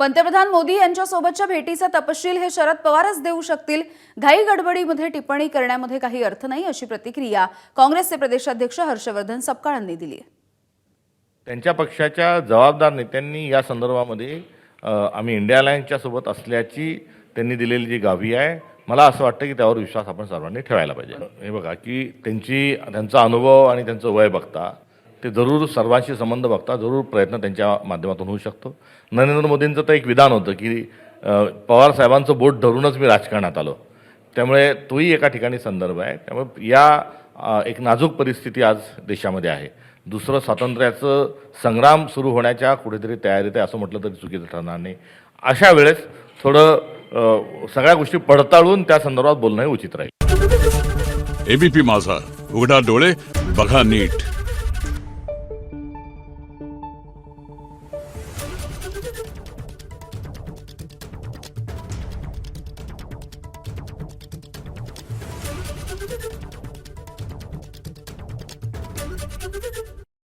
पंतप्रधान मोदी यांच्यासोबतच्या भेटीचा तपशील हे शरद पवारच देऊ शकतील. घाई गडबडीमध्ये टिप्पणी करण्यामध्ये काही अर्थ नाही, अशी प्रतिक्रिया काँग्रेसचे प्रदेशाध्यक्ष हर्षवर्धन सपकाळांनी दिली. त्यांच्या पक्षाच्या जबाबदार नेत्यांनी या संदर्भामध्ये आम्ही इंडिया अलायन्सच्या सोबत असल्याची त्यांनी दिलेली जी गावी आहे, मला असं वाटतं की त्यावर विश्वास आपण सर्वांनी ठेवायला पाहिजे. हे बघा की त्यांचा अनुभव आणि त्यांचं वय बघता ते जरूर सर्वांशी संबंध बघता जरूर प्रयत्न त्यांच्या माध्यमातून होऊ शकतो. नरेंद्र मोदींचं तर एक विधान होतं की पवार साहेबांचं बोट धरूनच मी राजकारणात आलो. त्यामुळे तोही एका ठिकाणी संदर्भ आहे. त्यामुळे या एक नाजूक परिस्थिती आज देशामध्ये आहे. दुसरं स्वातंत्र्याचं संग्राम सुरू होण्याच्या कुठेतरी तयारीत आहे असं म्हटलं तरी चुकीचं ठरणार नाही. अशा वेळेस थोडं सगळ्या गोष्टी पडताळून त्या संदर्भात बोलणं उचित राहील. एबीपी माझा, उघडा डोळे बघा नीट. Thank you.